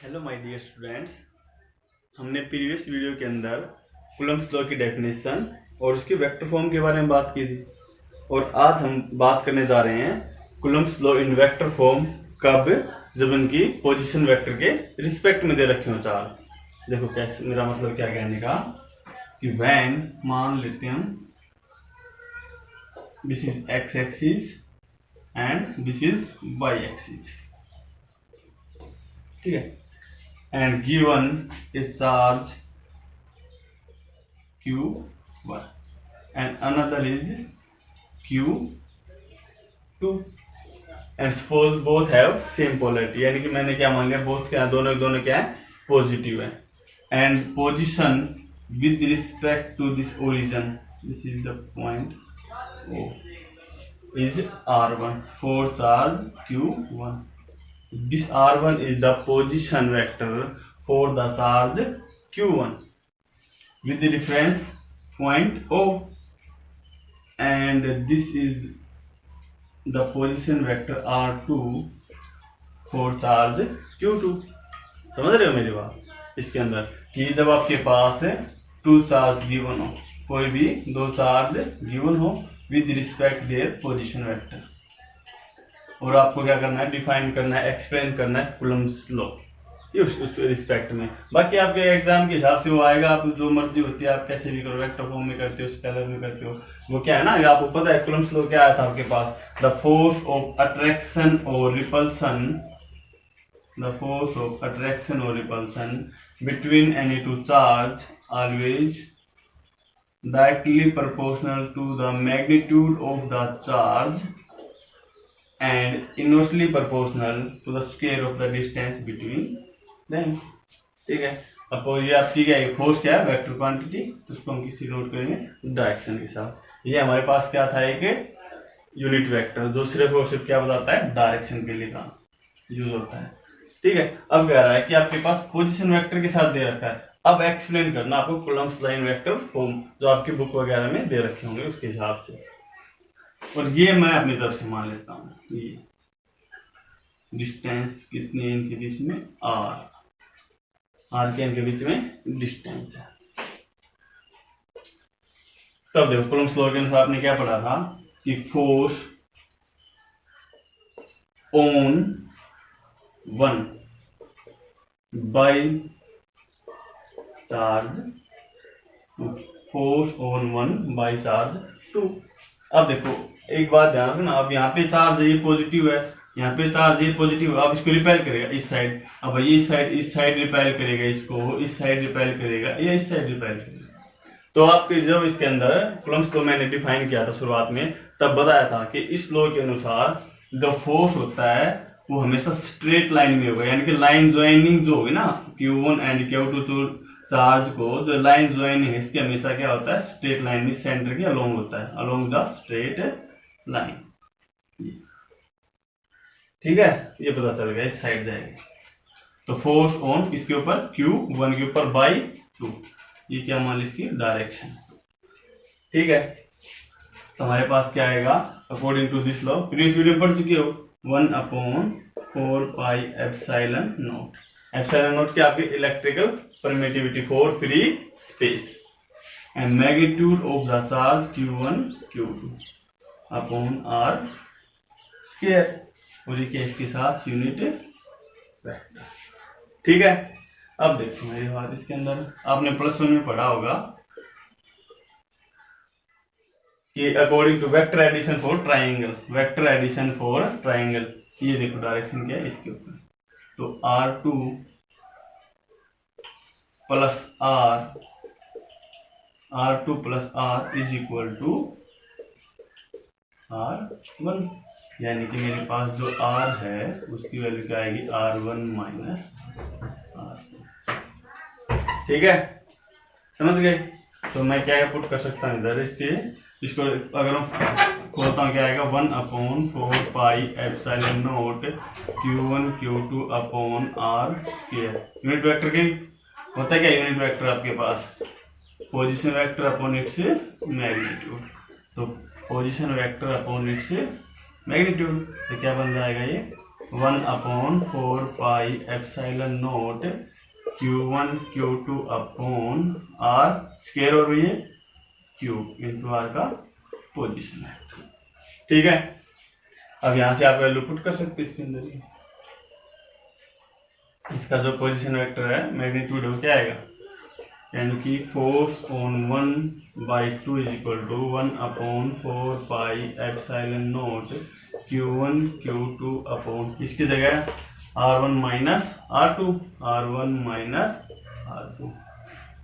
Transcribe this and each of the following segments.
Hello my dear students. हमने previous video के अंदर कूलम्ब्स लॉ की डेफिनेशन और उसके वेक्टर फॉर्म के बारे में बात की थी और आज हम बात करने जा रहे हैं Coulomb's law in vector form कब, जब उनकी पोजीशन वेक्टर के रिस्पेक्ट में दे रखे हो चार्ज। देखो कैसे, मेरा मतलब क्या कहने का कि व्हेन मान लेते हैं हम this is X axis and this is Y axis, ठीक है, and given a charge q1 and another is q2 and suppose both have same polarity, यानी कि मैंने क्या मान लिया, बोथ क्या दोनों दोनों क्या है, पॉजिटिव है, and position with respect to this origin, this is the point O, is r1 for charge q1. This r1 is the position vector for the charge q1 with the reference point O, and this is the position vector r2 for charge q2. समझ रहे हो मेरी बात? इसके अंदर कि जब आपके पास टू चार्ज गिवन हो, कोई भी दो चार्ज गिवन हो with respect their position vector, और आपको क्या करना है, डिफाइन करना है, एक्सप्लेन करना है कूलम्ब्स लॉ उस रिस्पेक्ट में। बाकी आपके एग्जाम के हिसाब से वो आएगा, आप जो मर्जी होती है आप कैसे भी करो, वेक्टर फॉर्म में करते हो, स्केलर में करते हो, वो क्या है ना, आपको पता है कूलम्ब्स लॉ क्या आया था आपके पास, द फोर्स ऑफ अट्रैक्शन और repulsion, the force of attraction और repulsion between any two charge always directly proportional to the magnitude of the charge and inversely proportional to the square of the distance between them, ठीक है। अब ये आपकी क्या है, force क्या है, वेक्टर क्वांटिटी, तो उसको हम किसी नोट करेंगे डायरेक्शन के साथ। ये हमारे पास क्या था, एक यूनिट वेक्टर जो सिर्फ और सिर्फ क्या बताता है, डायरेक्शन के लिए काम यूज होता है, ठीक है। अब कह रहा है कि आपके पास पोजीशन वेक्टर के साथ दे रखा है, अब एक्सप्लेन करना आपको कूलम्ब्स लाइन वेक्टर फॉर्म जो आपकी बुक वगैरह में दे रखे होंगे उसके हिसाब से, और ये मैं अपनी तरफ से मान लेता हूँ, ये डिस्टेंस कितनी है इनके बीच में, आर के इनके बीच में डिस्टेंस है। तब देखो कूलम्ब्स लॉ के अनुसार आपने क्या पढ़ा था कि force on one by charge two, force on one by charge two. अब देखो एक बात ध्यान रखना, अब यहाँ पे चार्ज ये पॉजिटिव है, यहाँ पे चार्ज ये पॉजिटिव है, अब इसको रिपेल करेगा इस साइड, अब ये इस साइड रिपेल करेगा, इसको इस साइड रिपेल करेगा, या इस साइड रिपेल करेगा। तो आपके जब इसके अंदर कूलम्ब्स लॉ मैंने डिफाइन किया था शुरुआत में, तब बताया था कि इस लॉ के अनुसार जो फोर्स होता है वो हमेशा स्ट्रेट लाइन में होगा, यानी कि लाइन ज्वाइनिंग जो होगी ना, Q1 एंड Q2 चार्ज को जो लाइन ज्वाइनिंग है इसके हमेशा क्या होता है, स्ट्रेट लाइन में सेंटर के अलोंग होता है, अलोंग द स्ट्रेट लाइन, ठीक है। ये पता चल गया, इस साइड जाएगी तो फोर्स ऑन इसके ऊपर Q1 के ऊपर बाई 2, ये क्या मान ली इसकी डायरेक्शन, ठीक है। तो हमारे पास क्या आएगा according to this law, previous video पढ़ चुके हो, 1/4 pi epsilon naught, epsilon naught क्या आपकी electrical permittivity for free space, and magnitude of the charge Q1 Q2 upon R square, पूरी केस के साथ यूनिट वेक्टर, ठीक है। अब देखो मेरी बात, इसके अंदर आपने +1 में पढ़ा होगा कि according to vector addition for triangle, vector addition for triangle, ये देखो डायरेक्शन क्या है इसके ऊपर, तो R2 plus R2 plus R is equal to R1, यानी कि मेरे पास जो R है उसकी वैल्यू क्या आएगी, R1 माइनस R2, ठीक है, समझ गए। तो मैं क्या पुट कर सकता हूँ इधर, इसको अगर हम खोलता हूँ क्या आएगा, 1/4 pi epsilon naught Q1 Q2 upon R square. Unit vector के होता है क्या, यूनिट वेक्टर आपके पास position vector upon its magnitude, तो position vector upon its magnitude, तो क्या बन जाएगा ये 1/4 pi epsilon naught Q1 Q2 upon R square और ये क्यूब इंटू R का पोजीशन वेक्टर। ठीक है, अब यहां से आप वैल्यू पुट कर सकते हैं इसके अंदर ही। इसका जो पोजीशन वेक्टर है मैग्नीट्यूड हो क्या आएगा, यानी कि force on 1/2 is equal to 1/4 pi epsilon naught Q1 Q2 upon इसकी जगह R1 माइनस R2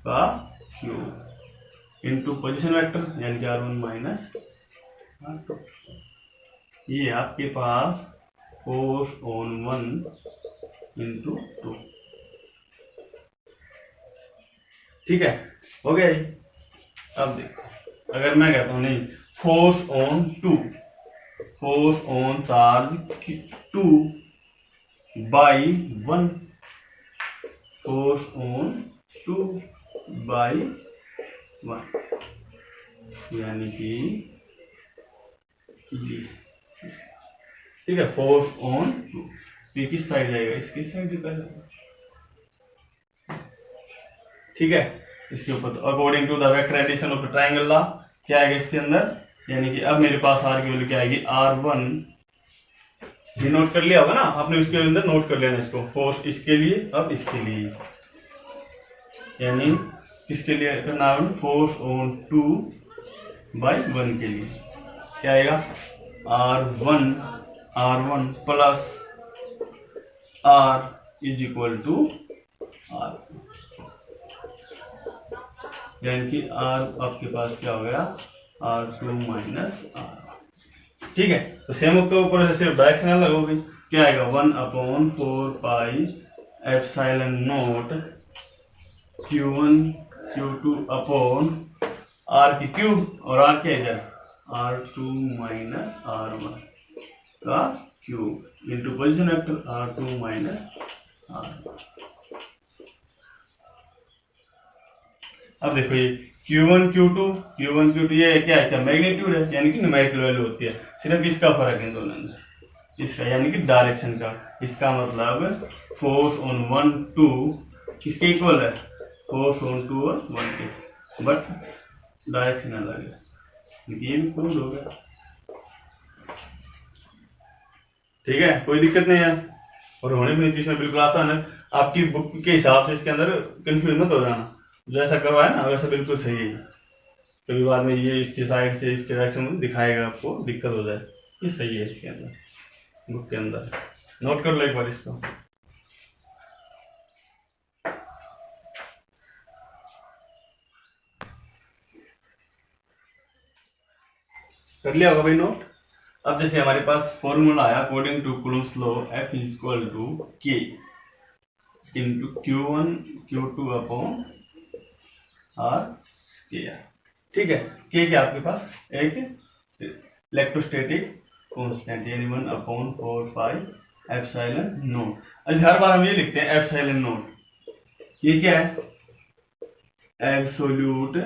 का क्यूब इंटू पोजिशन वेक्टर यानी कि R1 माइनस R2। ये आपके पास फोर्स ऑन 1 इंटू 2। ठीक है, हो गया ये। अब देखो अगर मैं कहता हूं नहीं force on charge 2 by 1, force on 2 by 1 यानी कि ये। ठीक है, फोर्स ऑन 2 ये किस साइड जाएगा, इसकी साइड जाएगा। ठीक है, इसके ऊपर तो according to the vector addition of the triangle law क्या आएगा इसके अंदर, यानी कि अब मेरे पास R की वैल्यू क्या आएगी R1। ये नोट कर लिया होगा ना आपने, उसके अंदर नोट कर लेना इसको, फोर्स इसके लिए अब इसके लिए, यानी किसके लिए करना है, फोर्स ऑन 2/1 के लिए क्या आएगा R1 plus R is equal to R, यानी कि R आपके पास क्या हो गया R2 माइनस R। ठीक है, तो सेम के ऊपर से सिर्फ डायरेक्शन अलग हो गई, क्या आएगा 1/4 pi epsilon naught Q1 Q2 upon R की क्यूब और R क्या इधर R2 माइनस R1 का cube into position vector R2 minus R1। अब देखो ये Q1 Q2 ये क्या है, इसका मैग्नीट्यूड है यानी कि न्यूमेरिकल वैल्यू होती है, सिर्फ इसका फर्क है दोनों में, इसका यानी कि डायरेक्शन का। इसका मतलब फोर्स ऑन 1 2 किसके इक्वल है, फोर्स ऑन 2 और 1 के, बट डायरेक्शन अलग है। ये भी प्रूव हो गया। ठीक है, कोई दिक्कत नहीं है और होने भी नहीं चीज में बिल्कुल आसान है। आपकी बुक के हिसाब से इसके अंदर कंफ्यूज मत हो जाना, जैसा करवाया ना वैसा बिल्कुल सही है। कभी बाद में ये इसके साइड से इसके डायरेक्शन में दिखाएगा आपको दिक्कत हो जाए, ये सही है इसके अंदर बुक के अंदर। नोट कर लो एक बार इसको। कर लिया होगा भाई नोट। अब जैसे हमारे पास फॉर्मूला आया according to Coulomb's law F is equal to K into Q1 Q2 upon R K। ठीक है, K क्या आपके पास एक इलेक्ट्रोस्टैटिक कांस्टेंट यानी 1/4 पाई एप्सिलॉन नॉट। अच्छा हर बार हम ये लिखते हैं एप्सिलॉन नॉट, ये क्या है एब्सोल्यूट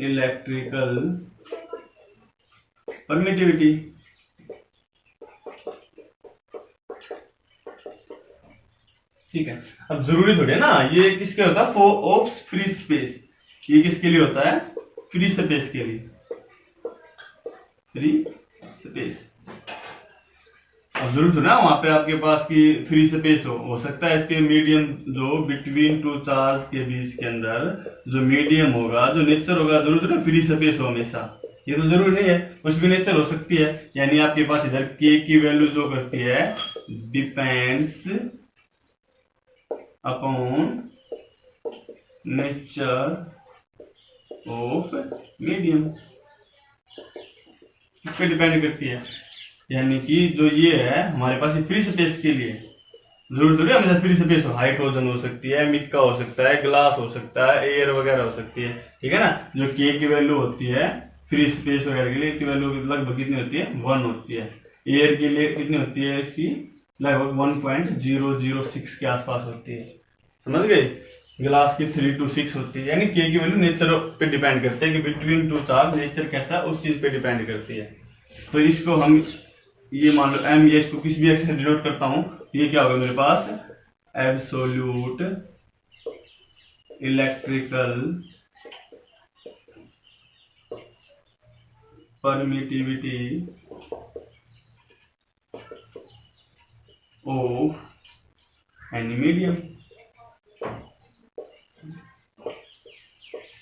इलेक्ट्रिकल परमिटिविटी। ठीक है, अब जरूरी थोड़ी है ना ये किसके होता है, ऑफ फ्री स्पेस, ये किसके लिए होता है, फ्री स्पेस के लिए, फ्री स्पेस। अब जरूर सुना वहां पे आपके पास की फ्री स्पेस हो सकता है इसके मीडियम जो बिटवीन टू चार्ज के बीच के अंदर जो मीडियम होगा, जो नेचर होगा, जरूर ना फ्री स्पेस हो हमेशा, ये तो जरूरी नहीं है, कुछ भी नेचर हो सकती है। यानी आपके पास इधर के की वैल्यू जो करती है depends upon nature of medium, इस पे डिपेंड करती है। यानी कि जो ये है हमारे पास फ्री स्पेस के लिए जरूर थोड़ी हमेशा फ्री स्पेस हो, हाइड्रोजन हो सकती है, मिक्का हो सकता है, ग्लास हो सकता है, एयर वगैरह हो सकती है। ठीक है ना, जो के की वैल्यू होती है फ्री स्पेस वगैरह के लिए की वैल्यू लगभग कितनी होती है 1 होती है, एयर के लिए कितनी होती है इसकी लगभग 1.006 के आसपास होती है, समझ गए। ग्लास की 3 to 6 होती है, यानी के की वैल्यू नेचर पे डिपेंड करते हैं कि बिटवीन टू चार्ज नेचर कैसा उस चीज पे डिपेंड करती है। तो इसको हम ये मान लो एम, ये इसको किस भी एक्स से डिनोट करता हूं, ये क्या होगा मेरे पास, absolute electrical permittivity of any medium.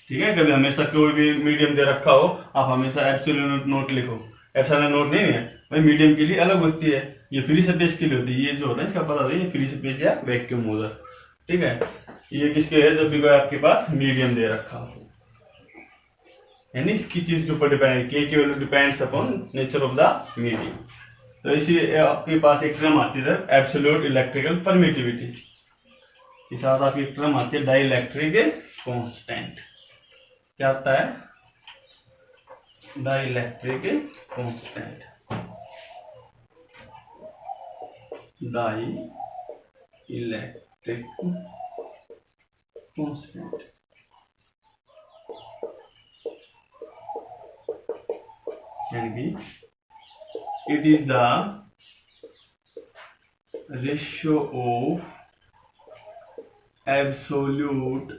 ठीक है, कभी हमेशा कोई भी मीडियम दे रखा हो, आप हमेशा एब्सोल्यूट नोट लिखो। एप्सिलॉन नोट नहीं है भाई, मीडियम के लिए अलग होती है, ये फ्री स्पेस के लिए होती है। ये जो होता है इसका पता है, ये फ्री स्पेस या वैक्यूम होगा। ठीक है, ये किसके है, जब भी कोई आपके पास मीडियम दे रखा हो, यानी इसकी चीज के ऊपर डिपेंड, के value depends upon nature of the medium. तो इसी आपके पास एक टर्म आती है एब्सोल्यूट इलेक्ट्रिकल परमिटिविटी, इस साथ आपकी एक टर्म आती है डाइलेक्ट्रिक कांस्टेंट। क्या आता है, डाइलेक्ट्रिक कांस्टेंट, डाइलेक्ट्रिक कांस्टेंट। यानी it is the ratio of absolute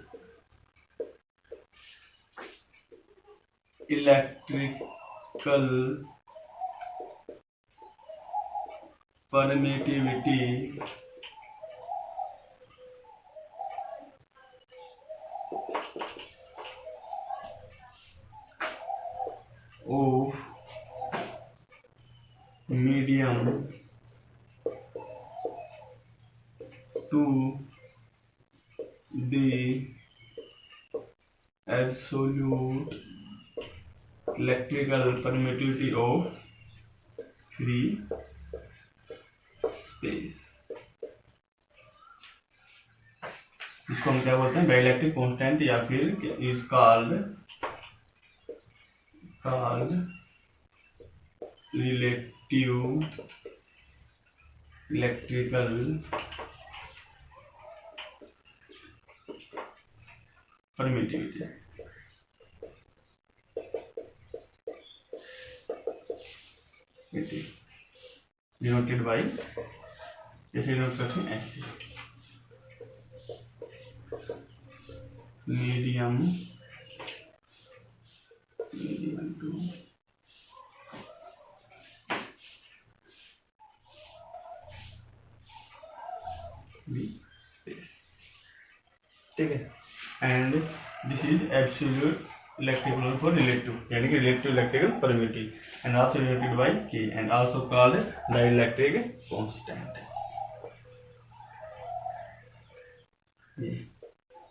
electrical permittivity of medium to the absolute electrical permittivity of free space। इसको हम क्या बोलते हैं, डाइलेक्ट्रिक कांस्टेंट, या फिर is called relative electrical permittivity. Denoted by, जैसे denote करते हैं ऐसे, मीडियम टू space। ठीक है, and this is absolute electrical for relative, यानी कि relative electrical permittivity, and also denoted by K, and also called dielectric constant.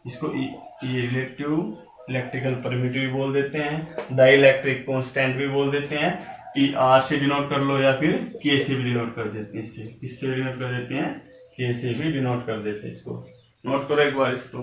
इसको ये रिलेटिव इलेक्ट्रिकल परमिटिविटी बोल देते हैं, डाइलेक्ट्रिक कांस्टेंट भी बोल देते हैं। ई आर से डिनोट कर लो या फिर के से भी डिनोट कर देते हैं, इससे किससे डिनोट कर देते हैं, के से भी डिनोट कर देते हैं। इसको नोट करो एक बार इसको।